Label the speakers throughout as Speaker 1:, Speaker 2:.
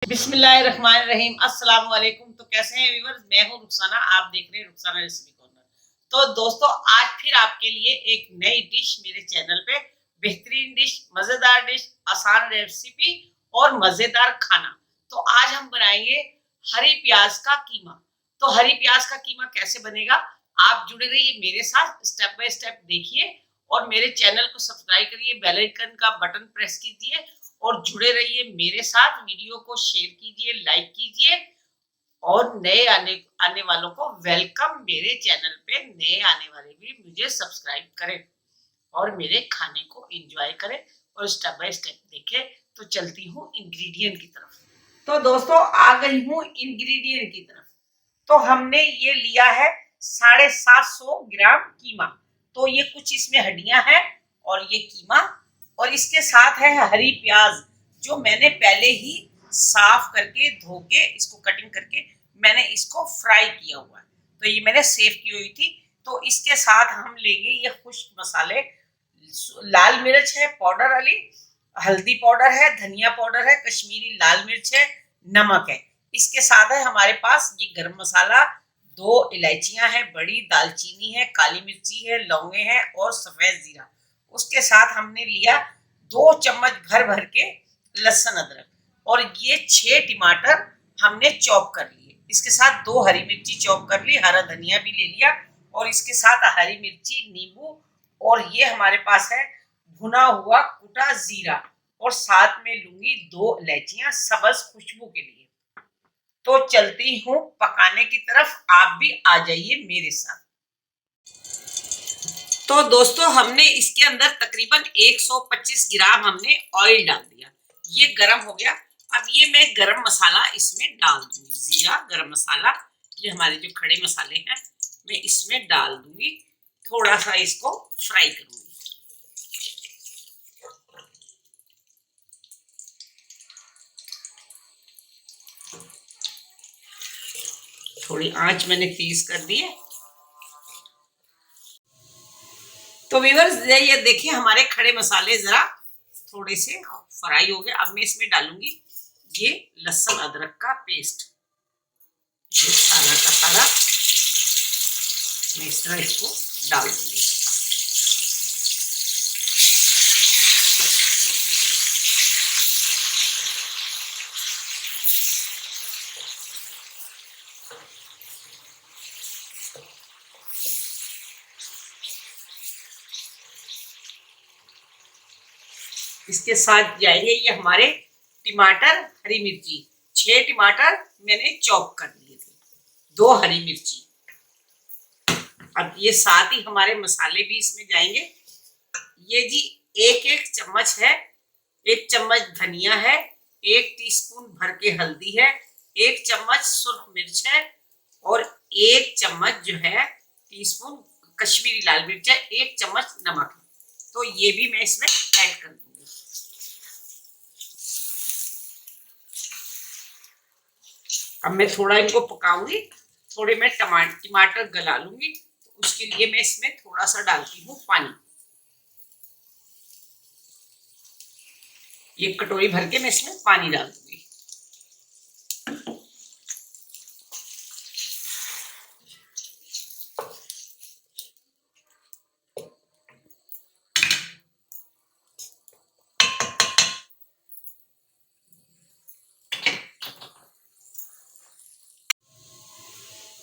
Speaker 1: बिस्मिल्लाहिर्रहमानिर्रहीम। अस्सलाम वालेकुम। तो कैसे हैं व्यूअर्स, मैं हूं रुखसाना, आप देख रहे हैं रुखसाना रेसिपी कॉर्नर। तो दोस्तों, आज फिर आपके लिए एक नई डिश मेरे चैनल पे, बेहतरीन डिश, मजेदार डिश, आसान रेसिपी और मजेदार खाना। तो आज हम बनाएंगे हरी प्याज का कीमा। तो हरी प्याज का कीमा कैसे बनेगा, आप जुड़े रहिए मेरे साथ, स्टेप बाय स्टेप देखिए और मेरे चैनल को सब्सक्राइब करिए, बेल आइकन का बटन प्रेस कीजिए और जुड़े रहिए मेरे साथ। वीडियो को शेयर कीजिए, लाइक कीजिए और नए आने आने वालों को वेलकम। मेरे चैनल पे नए आने वाले भी मुझे सब्सक्राइब करें और मेरे खाने को एंजॉय करें और स्टेप बाय स्टेप देखें। तो चलती हूँ इंग्रेडिएंट की तरफ। तो दोस्तों, आ गई हूँ इंग्रेडिएंट की तरफ। तो हमने ये लिया है 750 ग्राम कीमा। तो ये कुछ इसमें हड्डियां हैं और ये कीमा, और इसके साथ है हरी प्याज, जो मैंने पहले ही साफ करके धो के इसको कटिंग करके मैंने इसको फ्राई किया हुआ है। तो ये मैंने सेव की हुई थी। तो इसके साथ हम लेंगे ये खुश्क मसाले, लाल मिर्च है पाउडर वाली, हल्दी पाउडर है, धनिया पाउडर है, कश्मीरी लाल मिर्च है, नमक है। इसके साथ है हमारे पास ये गरम मसाला, 2 इलायचियां हैं बड़ी, दालचीनी है, काली मिर्ची है, लौंगे हैं और सफेद जीरा। उसके साथ हमने लिया 2 चम्मच भर भर के लहसुन अदरक, और ये 6 टमाटर हमने चॉप कर लिए। इसके साथ 2 हरी मिर्ची चॉप कर ली, हरा धनिया भी ले लिया, और इसके साथ हरी मिर्ची, नींबू, और ये हमारे पास है भुना हुआ कुटा जीरा, और साथ में लूंगी 2 इलायचियां सब्ज खुशबू के लिए। तो चलती हूँ पकाने की तरफ, आप भी आ जाइए मेरे साथ। तो दोस्तों, हमने इसके अंदर तकरीबन 125 ग्राम हमने ऑयल डाल दिया। ये गरम हो गया। अब ये मैं गरम मसाला इसमें डाल दूंगी, जीरा, गरम मसाला, ये हमारे जो खड़े मसाले हैं, मैं इसमें डाल दूंगी। थोड़ा सा इसको फ्राई करूंगी। थोड़ी आंच मैंने तेज कर दी है। तो व्यूअर्स, ये देखिए हमारे खड़े मसाले जरा थोड़े से फ्राई हो गए। अब मैं इसमें डालूंगी ये लहसुन अदरक का पेस्ट, ये सारा का सारा मैं इस तरह इसको डाल दूंगी। इसके साथ जाएंगे ये हमारे टमाटर, हरी मिर्ची, 6 टमाटर मैंने चॉप कर लिए थे, 2 हरी मिर्ची। अब ये साथ ही हमारे मसाले भी इसमें जाएंगे। ये जी 1-1 चम्मच है, 1 चम्मच धनिया है, 1 टीस्पून भर के हल्दी है, 1 चम्मच सुर्ख मिर्च है, और 1 चम्मच जो है टीस्पून कश्मीरी लाल मिर्च है, 1 चम्मच नमक है। तो ये भी मैं इसमें ऐड कर दूंगी। अब मैं थोड़ा इनको पकाऊंगी, थोड़े मैं टमाटर गला लूंगी। उसके लिए मैं इसमें थोड़ा सा डालती हूँ पानी। ये कटोरी भर के मैं इसमें पानी डाल दूंगी।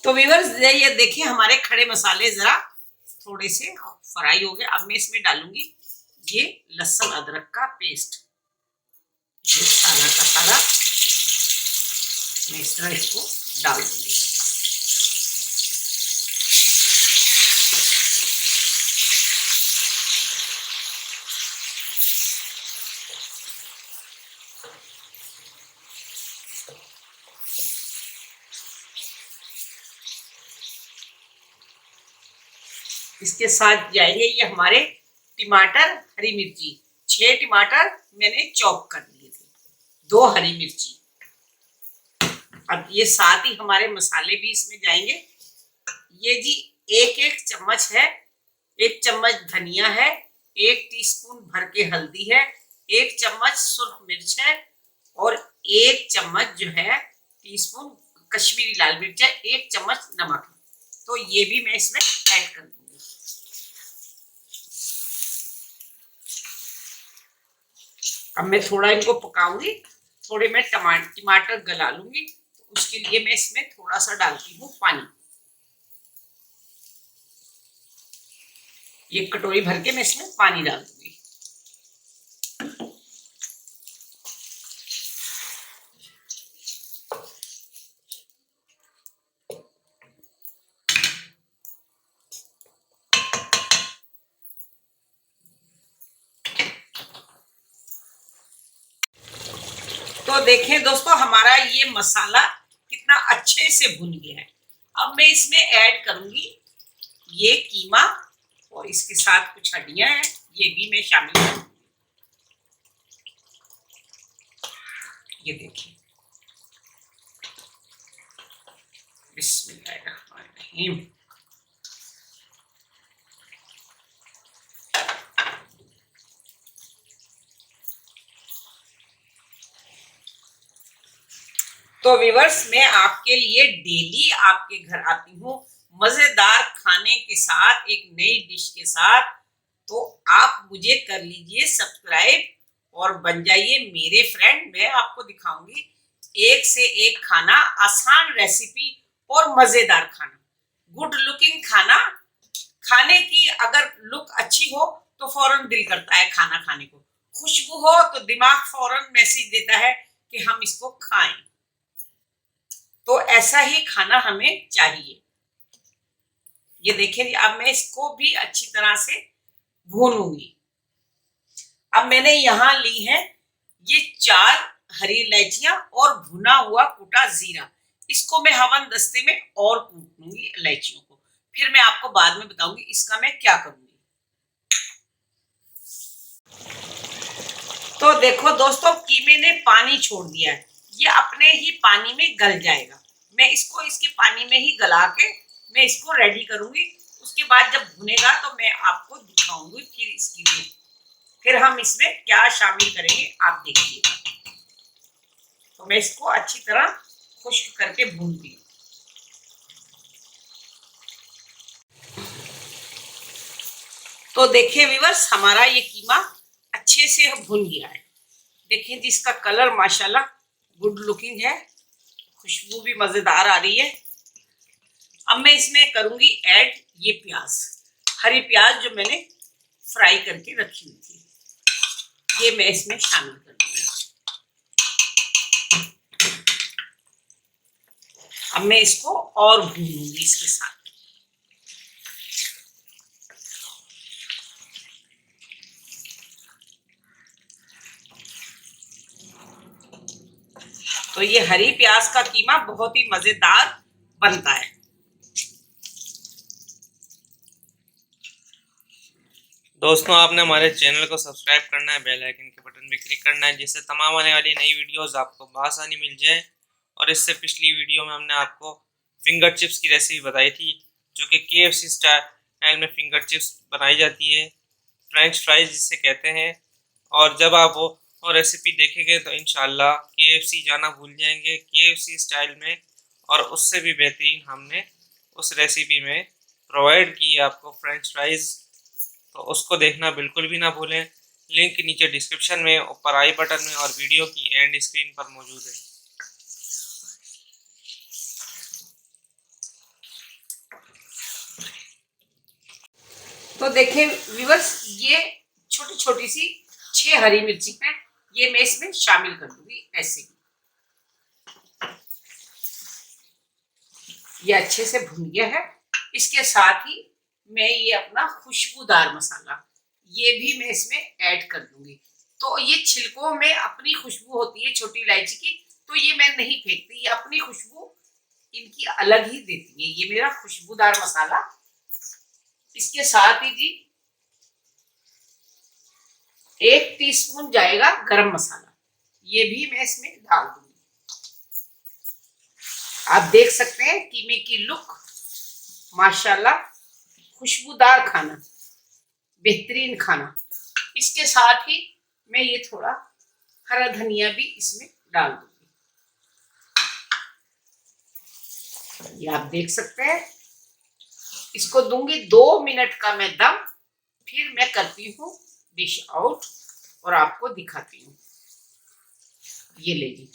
Speaker 1: तो व्यूअर्स, ये देखिए हमारे खड़े मसाले जरा थोड़े से फ्राई हो गए। अब मैं इसमें डालूंगी ये लहसुन अदरक का पेस्ट, ये सारा का सारा मैं इस तरह इसको डाल दूंगी। इसके साथ जाएंगे ये हमारे टमाटर, हरी मिर्ची, 6 टमाटर मैंने चॉप कर लिए थे, 2 हरी मिर्ची। अब ये साथ ही हमारे मसाले भी इसमें जाएंगे। ये जी 1-1 चम्मच है, 1 चम्मच धनिया है, 1 टीस्पून भर के हल्दी है, 1 चम्मच सुर्ख मिर्च है, और 1 चम्मच जो है टीस्पून कश्मीरी लाल मिर्च है, 1 चम्मच नमक है, तो ये भी मैं इसमें ऐड कर दूंगी। अब मैं थोड़ा इनको पकाऊंगी, थोड़े मैं टमाटर गला लूंगी, तो उसके लिए मैं इसमें थोड़ा सा डालती हूँ पानी। ये कटोरी भर के मैं इसमें पानी डाल दूंगी। तो देखें दोस्तों, हमारा ये मसाला कितना अच्छे से भुन गया है। अब मैं इसमें ऐड करूंगी ये कीमा, और इसके साथ कुछ हड्डियां हैं, ये भी मैं शामिल करूंगी। ये देखिए, बिस्मिल्लाहिर्रहमानिर्रहीम। तो व्यूअर्स, मैं आपके लिए डेली आपके घर आती हूँ मजेदार खाने के साथ, एक नई डिश के साथ। तो आप मुझे कर लीजिए सब्सक्राइब और बन जाइए मेरे फ्रेंड। मैं आपको दिखाऊंगी एक से एक खाना, आसान रेसिपी और मजेदार खाना, गुड लुकिंग खाना। खाने की अगर लुक अच्छी हो तो फौरन दिल करता है खाना खाने को, खुशबू हो तो दिमाग फौरन मैसेज देता है कि हम इसको खाएं। तो ऐसा ही खाना हमें चाहिए। ये देखिए, अब मैं इसको भी अच्छी तरह से भूनूंगी। अब मैंने यहाँ ली है ये 4 हरी इलायचियां और भुना हुआ कूटा जीरा। इसको मैं हवन दस्ते में और कूट लूंगी इलायचियों को, फिर मैं आपको बाद में बताऊंगी इसका मैं क्या करूंगी। तो देखो दोस्तों, कीमे ने पानी छोड़ दिया है, ये अपने ही पानी में गल जाएगा। मैं इसको इसके पानी में ही गला के मैं इसको रेडी करूंगी। उसके बाद जब भुनेगा तो मैं आपको दिखाऊंगी फिर इसकी लुक, फिर हम इसमें क्या शामिल करेंगे आप देखिएगा। तो मैं इसको अच्छी तरह खुश्क करके भूनती हूँ। तो देखिए व्यूअर्स, हमारा ये कीमा अच्छे से भुन गया है। देखिए जिसका कलर माशाल्लाह गुड लुकिंग है, खुशबू भी मजेदार आ रही है। अब मैं इसमें करूंगी ऐड ये प्याज, हरी प्याज जो मैंने फ्राई करके रखी हुई थी, ये मैं इसमें शामिल कर दूंगी। अब मैं इसको और भूनूंगी इसके साथ। तो ये हरी प्याज का कीमा बहुत ही मजेदार बनता है।
Speaker 2: दोस्तों, आपने हमारे चैनल को सब्सक्राइब करना है, बेल आइकन के बटन पे क्लिक करना है, जिससे तमाम आने वाली नई वीडियोस आपको बआसानी मिल जाए। और इससे पिछली वीडियो में हमने आपको फिंगर चिप्स की रेसिपी बताई थी, जो कि KFC स्टाइल में फिंगर चिप्स बनाई जाती है, फ्रेंच फ्राइज जिसे कहते हैं। और जब आप वो रेसिपी देखेंगे तो इंशाल्लाह KFC जाना भूल जाएंगे KFC स्टाइल में। और उससे भी बेहतरीन हमने उस रेसिपी में प्रोवाइड की है आपको फ्रेंच फ्राइज़, तो उसको देखना बिल्कुल भी ना भूलें। लिंक नीचे डिस्क्रिप्शन में, ऊपर आई बटन में और वीडियो की एंड स्क्रीन पर मौजूद है।
Speaker 1: तो देखिए व्यूअर्स, ये छोटी छोटी सी 6 हरी मिर्ची है, ये मैं इसमें शामिल कर दूंगी ऐसे ही। ये अच्छे से भुन गया है। इसके साथ ही मैं ये अपना खुशबूदार मसाला ये भी मैं इसमें ऐड कर दूंगी। तो ये छिलकों में अपनी खुशबू होती है छोटी इलायची की, तो ये मैं नहीं फेंकती, ये अपनी खुशबू इनकी अलग ही देती है। ये मेरा खुशबूदार मसाला। इसके साथ ही जी 1 टीस्पून जाएगा गरम मसाला, ये भी मैं इसमें डाल दूंगी। आप देख सकते हैं कीमे की लुक, माशाल्लाह खुशबूदार खाना, बेहतरीन खाना। इसके साथ ही मैं ये थोड़ा हरा धनिया भी इसमें डाल दूंगी। ये आप देख सकते हैं। इसको दूंगी 2 मिनट का मैं दम, फिर मैं करती हूँ डिश आउट और आपको दिखाती हूँ। ये लीजिए,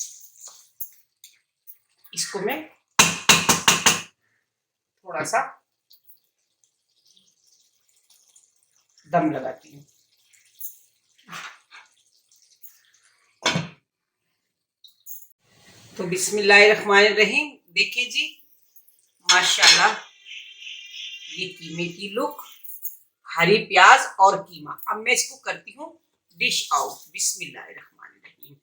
Speaker 1: इसको मैं थोड़ा सा दम लगाती हूँ। तो बिस्मिल्लाहिर्रहमानिर्रहीम, देखिए जी, माशाल्लाह, ये कीमे की लुक, हरी प्याज और कीमा। अब मैं इसको करती हूँ डिश आउट। बिस्मिल्लाहिर्रहमानिर्रहीम।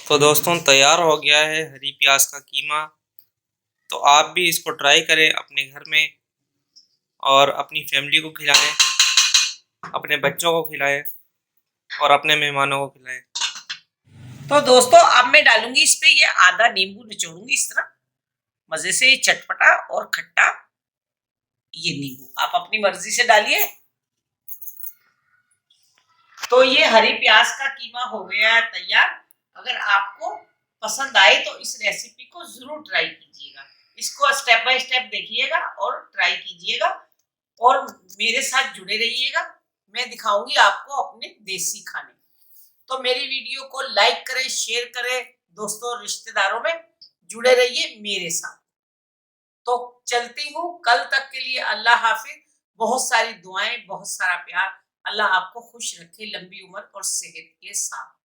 Speaker 2: तो दोस्तों तैयार हो गया है हरी प्याज का कीमा। तो आप भी इसको ट्राई करें अपने घर में और अपनी फैमिली को खिलाएं, अपने बच्चों को खिलाएं और अपने मेहमानों को खिलाएं।
Speaker 1: तो दोस्तों अब मैं डालूंगी इस पे ये आधा नींबू निचोड़ूंगी इस तरह, मजे से चटपटा और खट्टा। ये नींबू आप अपनी मर्जी से डालिए। तो ये हरी प्याज का कीमा हो गया है तैयार। अगर आपको पसंद आए तो इस रेसिपी को जरूर ट्राई कीजिएगा। इसको स्टेप बाय स्टेप देखिएगा और ट्राई कीजिएगा और मेरे साथ जुड़े रहिएगा। मैं दिखाऊंगी आपको अपने देसी खाने। तो मेरी वीडियो को लाइक करें, शेयर करें, दोस्तों और रिश्तेदारों में जुड़े रहिए मेरे साथ। तो चलती हूँ, कल तक के लिए अल्लाह हाफिज। बहुत सारी दुआएं, बहुत सारा प्यार। अल्लाह आपको खुश रखे, लंबी उम्र और सेहत के साथ।